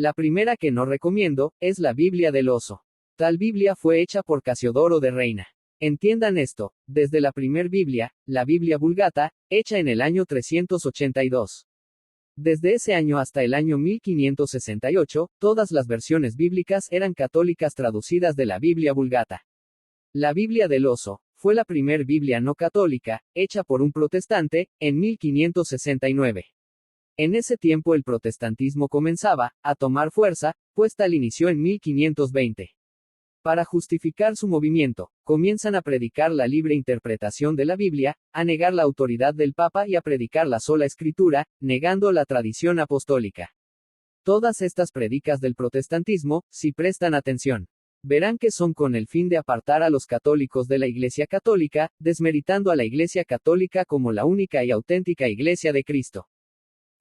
La primera que no recomiendo, es la Biblia del oso. Tal Biblia fue hecha por Casiodoro de Reina. Entiendan esto, desde la primer Biblia, la Biblia Vulgata, hecha en el año 382. Desde ese año hasta el año 1568, todas las versiones bíblicas eran católicas traducidas de la Biblia Vulgata. La Biblia del oso, fue la primer Biblia no católica, hecha por un protestante, en 1569. En ese tiempo el protestantismo comenzaba a tomar fuerza, pues tal inició en 1520. Para justificar su movimiento, comienzan a predicar la libre interpretación de la Biblia, a negar la autoridad del Papa y a predicar la sola Escritura, negando la tradición apostólica. Todas estas prédicas del protestantismo, si prestan atención, verán que son con el fin de apartar a los católicos de la Iglesia Católica, desmeritando a la Iglesia Católica como la única y auténtica Iglesia de Cristo.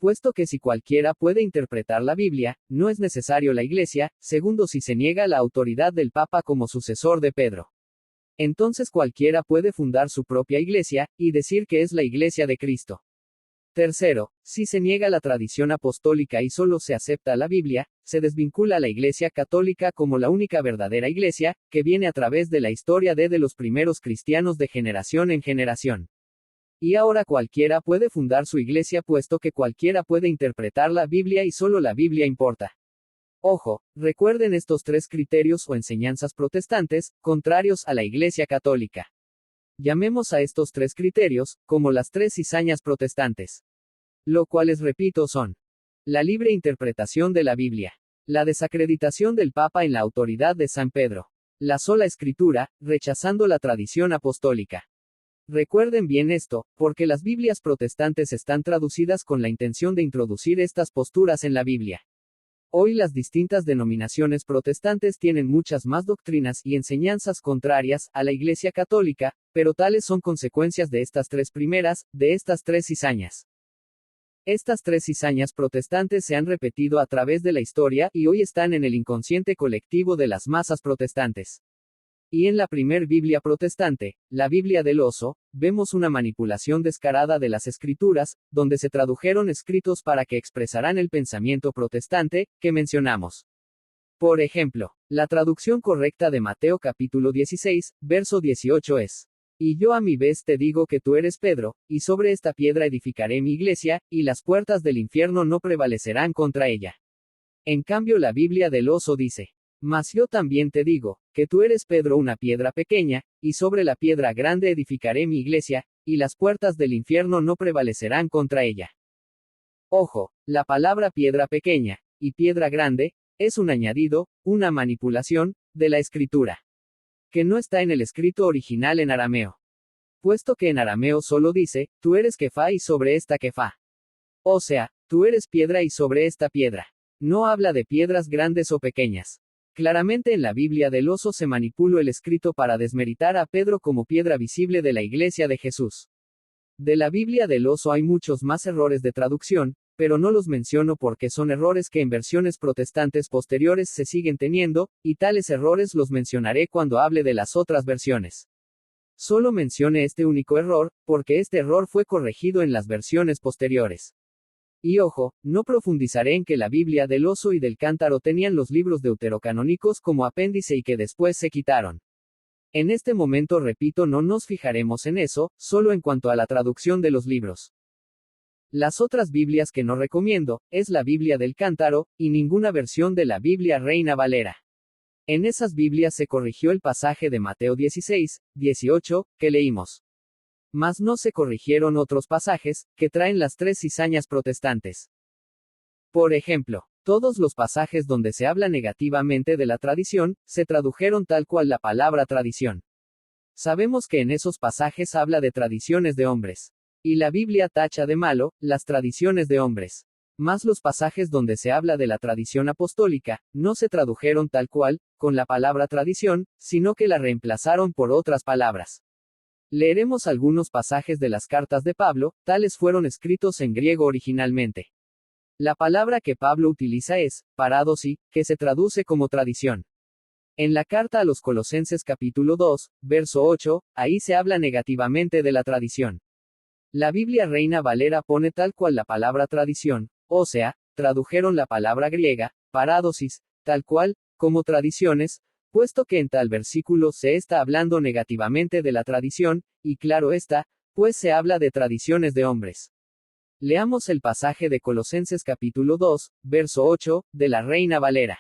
Puesto que si cualquiera puede interpretar la Biblia, no es necesario la Iglesia, segundo si se niega la autoridad del Papa como sucesor de Pedro. Entonces cualquiera puede fundar su propia Iglesia, y decir que es la Iglesia de Cristo. Tercero, si se niega la tradición apostólica y solo se acepta la Biblia, se desvincula a la Iglesia Católica como la única verdadera Iglesia, que viene a través de la historia de los primeros cristianos de generación en generación. Y ahora cualquiera puede fundar su iglesia puesto que cualquiera puede interpretar la Biblia y solo la Biblia importa. Ojo, recuerden estos tres criterios o enseñanzas protestantes, contrarios a la Iglesia Católica. Llamemos a estos tres criterios, como las tres cizañas protestantes. Lo cuales repito son: la libre interpretación de la Biblia, la desacreditación del Papa en la autoridad de San Pedro, la sola Escritura, rechazando la tradición apostólica. Recuerden bien esto, porque las Biblias protestantes están traducidas con la intención de introducir estas posturas en la Biblia. Hoy las distintas denominaciones protestantes tienen muchas más doctrinas y enseñanzas contrarias a la Iglesia Católica, pero tales son consecuencias de estas tres primeras, de estas tres cizañas. Estas tres cizañas protestantes se han repetido a través de la historia y hoy están en el inconsciente colectivo de las masas protestantes. Y en la primer Biblia protestante, la Biblia del oso, vemos una manipulación descarada de las Escrituras, donde se tradujeron escritos para que expresaran el pensamiento protestante, que mencionamos. Por ejemplo, la traducción correcta de Mateo capítulo 16, verso 18 es: y yo a mi vez te digo que tú eres Pedro, y sobre esta piedra edificaré mi iglesia, y las puertas del infierno no prevalecerán contra ella. En cambio la Biblia del oso dice: mas yo también te digo, que tú eres Pedro, una piedra pequeña, y sobre la piedra grande edificaré mi iglesia, y las puertas del infierno no prevalecerán contra ella. Ojo, la palabra piedra pequeña, y piedra grande, es un añadido, una manipulación, de la escritura, que no está en el escrito original en arameo. Puesto que en arameo solo dice, tú eres Kefá y sobre esta Kefá. O sea, tú eres piedra y sobre esta piedra. No habla de piedras grandes o pequeñas. Claramente en la Biblia del oso se manipuló el escrito para desmeritar a Pedro como piedra visible de la Iglesia de Jesús. De la Biblia del oso hay muchos más errores de traducción, pero no los menciono porque son errores que en versiones protestantes posteriores se siguen teniendo, y tales errores los mencionaré cuando hable de las otras versiones. Solo mencione este único error, porque este error fue corregido en las versiones posteriores. Y ojo, no profundizaré en que la Biblia del oso y del cántaro tenían los libros deuterocanónicos como apéndice y que después se quitaron. En este momento repito, no nos fijaremos en eso, solo en cuanto a la traducción de los libros. Las otras Biblias que no recomiendo, es la Biblia del cántaro, y ninguna versión de la Biblia Reina Valera. En esas Biblias se corrigió el pasaje de Mateo 16, 18, que leímos. Mas no se corrigieron otros pasajes, que traen las tres cizañas protestantes. Por ejemplo, todos los pasajes donde se habla negativamente de la tradición, se tradujeron tal cual la palabra tradición. Sabemos que en esos pasajes habla de tradiciones de hombres. Y la Biblia tacha de malo, las tradiciones de hombres. Mas los pasajes donde se habla de la tradición apostólica, no se tradujeron tal cual, con la palabra tradición, sino que la reemplazaron por otras palabras. Leeremos algunos pasajes de las cartas de Pablo, tales fueron escritos en griego originalmente. La palabra que Pablo utiliza es, paradosi, que se traduce como tradición. En la carta a los Colosenses capítulo 2, verso 8, ahí se habla negativamente de la tradición. La Biblia Reina Valera pone tal cual la palabra tradición, o sea, tradujeron la palabra griega, parádosis, tal cual, como tradiciones, puesto que en tal versículo se está hablando negativamente de la tradición, y claro está, pues se habla de tradiciones de hombres. Leamos el pasaje de Colosenses capítulo 2, verso 8, de la Reina Valera.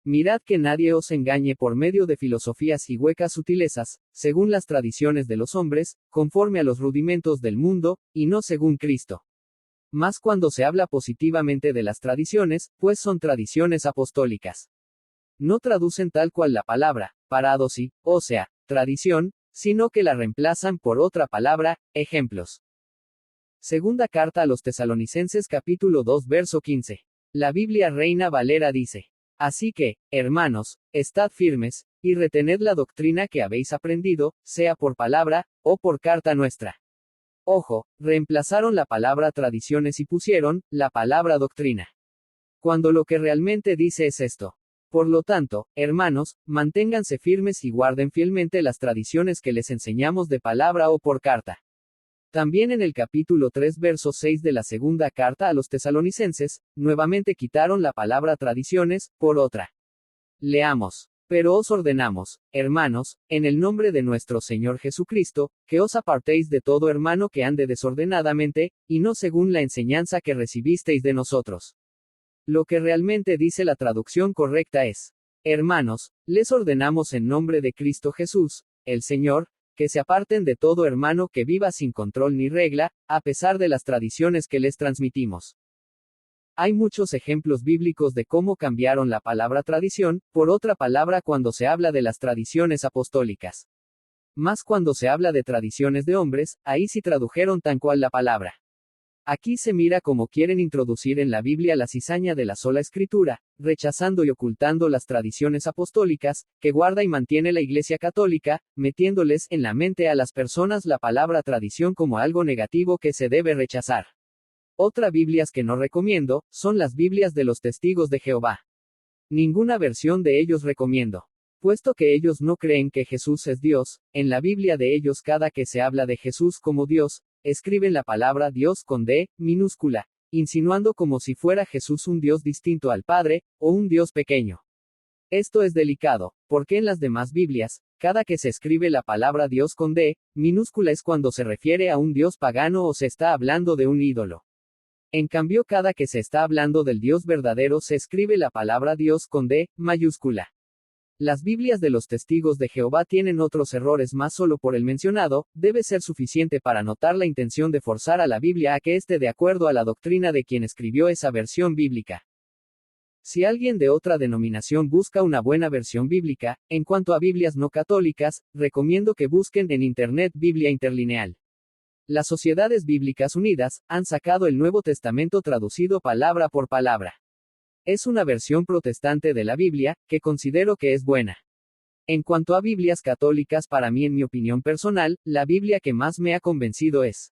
Mirad que nadie os engañe por medio de filosofías y huecas sutilezas, según las tradiciones de los hombres, conforme a los rudimentos del mundo, y no según Cristo. Mas cuando se habla positivamente de las tradiciones, pues son tradiciones apostólicas. No traducen tal cual la palabra, parádosis, o sea, tradición, sino que la reemplazan por otra palabra, ejemplos. Segunda carta a los Tesalonicenses capítulo 2 verso 15. La Biblia Reina Valera dice: Así que, hermanos, estad firmes, y retened la doctrina que habéis aprendido, sea por palabra, o por carta nuestra. Ojo, reemplazaron la palabra tradiciones y pusieron, la palabra doctrina. Cuando lo que realmente dice es esto. Por lo tanto, hermanos, manténganse firmes y guarden fielmente las tradiciones que les enseñamos de palabra o por carta. También en el capítulo 3 verso 6 de la segunda carta a los Tesalonicenses, nuevamente quitaron la palabra tradiciones, por otra. Leamos. Pero os ordenamos, hermanos, en el nombre de nuestro Señor Jesucristo, que os apartéis de todo hermano que ande desordenadamente, y no según la enseñanza que recibisteis de nosotros. Lo que realmente dice la traducción correcta es: hermanos, les ordenamos en nombre de Cristo Jesús, el Señor, que se aparten de todo hermano que viva sin control ni regla, a pesar de las tradiciones que les transmitimos. Hay muchos ejemplos bíblicos de cómo cambiaron la palabra tradición, por otra palabra cuando se habla de las tradiciones apostólicas. Más cuando se habla de tradiciones de hombres, ahí sí tradujeron tan cual la palabra. Aquí se mira cómo quieren introducir en la Biblia la cizaña de la sola escritura, rechazando y ocultando las tradiciones apostólicas, que guarda y mantiene la Iglesia Católica, metiéndoles en la mente a las personas la palabra tradición como algo negativo que se debe rechazar. Otra Biblias que no recomiendo, son las Biblias de los Testigos de Jehová. Ninguna versión de ellos recomiendo. Puesto que ellos no creen que Jesús es Dios, en la Biblia de ellos cada que se habla de Jesús como Dios, escriben la palabra Dios con D, minúscula, insinuando como si fuera Jesús un Dios distinto al Padre, o un Dios pequeño. Esto es delicado, porque en las demás Biblias, cada que se escribe la palabra Dios con D, minúscula es cuando se refiere a un Dios pagano o se está hablando de un ídolo. En cambio, cada que se está hablando del Dios verdadero se escribe la palabra Dios con D, mayúscula. Las Biblias de los Testigos de Jehová tienen otros errores más solo por el mencionado, debe ser suficiente para notar la intención de forzar a la Biblia a que esté de acuerdo a la doctrina de quien escribió esa versión bíblica. Si alguien de otra denominación busca una buena versión bíblica, en cuanto a Biblias no católicas, recomiendo que busquen en Internet Biblia Interlineal. Las Sociedades Bíblicas Unidas han sacado el Nuevo Testamento traducido palabra por palabra. Es una versión protestante de la Biblia, que considero que es buena. En cuanto a Biblias católicas, para mí, en mi opinión personal, la Biblia que más me ha convencido es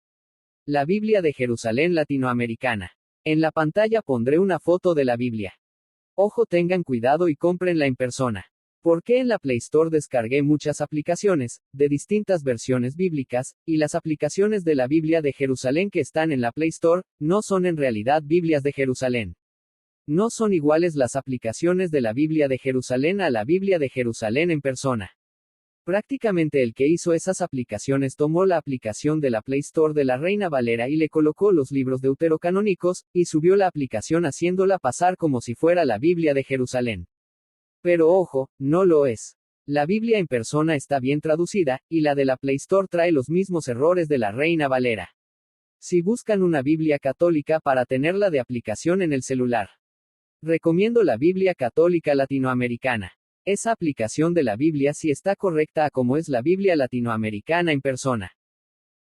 la Biblia de Jerusalén Latinoamericana. En la pantalla pondré una foto de la Biblia. Ojo, tengan cuidado y cómprenla en persona. Porque en la Play Store descargué muchas aplicaciones, de distintas versiones bíblicas, y las aplicaciones de la Biblia de Jerusalén que están en la Play Store, no son en realidad Biblias de Jerusalén. No son iguales las aplicaciones de la Biblia de Jerusalén a la Biblia de Jerusalén en persona. Prácticamente el que hizo esas aplicaciones tomó la aplicación de la Play Store de la Reina Valera y le colocó los libros deuterocanónicos, y subió la aplicación haciéndola pasar como si fuera la Biblia de Jerusalén. Pero ojo, no lo es. La Biblia en persona está bien traducida, y la de la Play Store trae los mismos errores de la Reina Valera. Si buscan una Biblia católica para tenerla de aplicación en el celular, recomiendo la Biblia Católica Latinoamericana. Esa aplicación de la Biblia sí está correcta a como es la Biblia Latinoamericana en persona.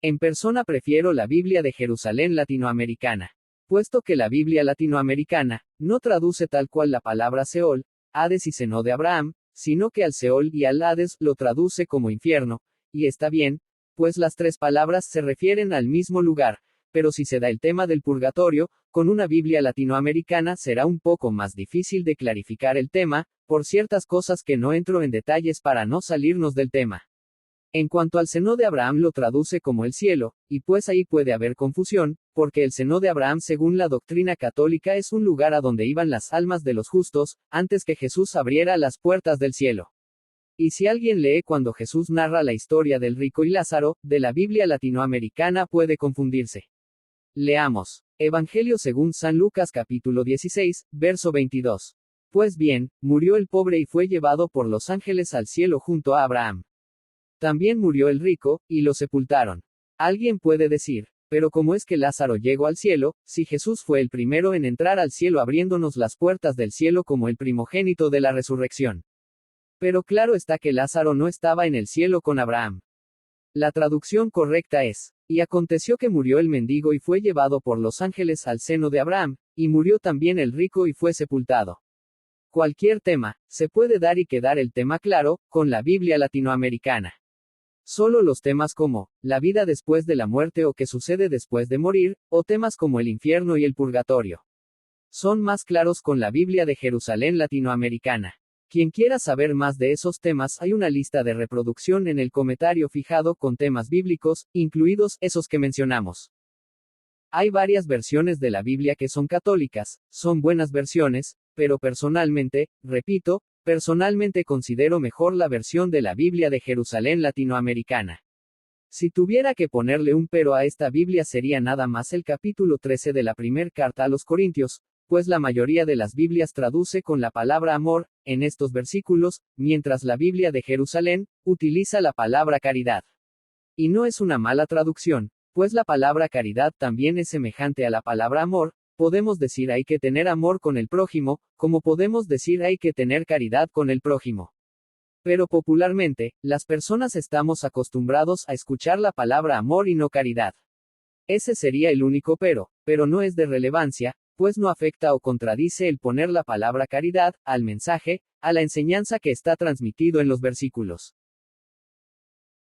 En persona prefiero la Biblia de Jerusalén Latinoamericana. Puesto que la Biblia Latinoamericana no traduce tal cual la palabra Seol, Hades y seno de Abraham, sino que al Seol y al Hades lo traduce como infierno, y está bien, pues las tres palabras se refieren al mismo lugar. Pero si se da el tema del purgatorio, con una Biblia latinoamericana será un poco más difícil de clarificar el tema, por ciertas cosas que no entro en detalles para no salirnos del tema. En cuanto al seno de Abraham lo traduce como el cielo, y pues ahí puede haber confusión, porque el seno de Abraham según la doctrina católica es un lugar a donde iban las almas de los justos, antes que Jesús abriera las puertas del cielo. Y si alguien lee cuando Jesús narra la historia del rico y Lázaro, de la Biblia latinoamericana puede confundirse. Leamos. Evangelio según San Lucas capítulo 16, verso 22. Pues bien, murió el pobre y fue llevado por los ángeles al cielo junto a Abraham. También murió el rico, y lo sepultaron. Alguien puede decir, pero ¿cómo es que Lázaro llegó al cielo, si Jesús fue el primero en entrar al cielo abriéndonos las puertas del cielo como el primogénito de la resurrección? Pero claro está que Lázaro no estaba en el cielo con Abraham. La traducción correcta es, y aconteció que murió el mendigo y fue llevado por los ángeles al seno de Abraham, y murió también el rico y fue sepultado. Cualquier tema, se puede dar y quedar el tema claro, con la Biblia latinoamericana. Solo los temas como, la vida después de la muerte o qué sucede después de morir, o temas como el infierno y el purgatorio, son más claros con la Biblia de Jerusalén latinoamericana. Quien quiera saber más de esos temas, hay una lista de reproducción en el comentario fijado con temas bíblicos, incluidos esos que mencionamos. Hay varias versiones de la Biblia que son católicas, son buenas versiones, pero personalmente, repito, personalmente considero mejor la versión de la Biblia de Jerusalén latinoamericana. Si tuviera que ponerle un pero a esta Biblia sería nada más el capítulo 13 de la primer carta a los Corintios, pues la mayoría de las Biblias traduce con la palabra amor, en estos versículos, mientras la Biblia de Jerusalén, utiliza la palabra caridad. Y no es una mala traducción, pues la palabra caridad también es semejante a la palabra amor. Podemos decir hay que tener amor con el prójimo, como podemos decir hay que tener caridad con el prójimo. Pero popularmente, las personas estamos acostumbrados a escuchar la palabra amor y no caridad. Ese sería el único pero no es de relevancia, pues no afecta o contradice el poner la palabra caridad, al mensaje, a la enseñanza que está transmitido en los versículos.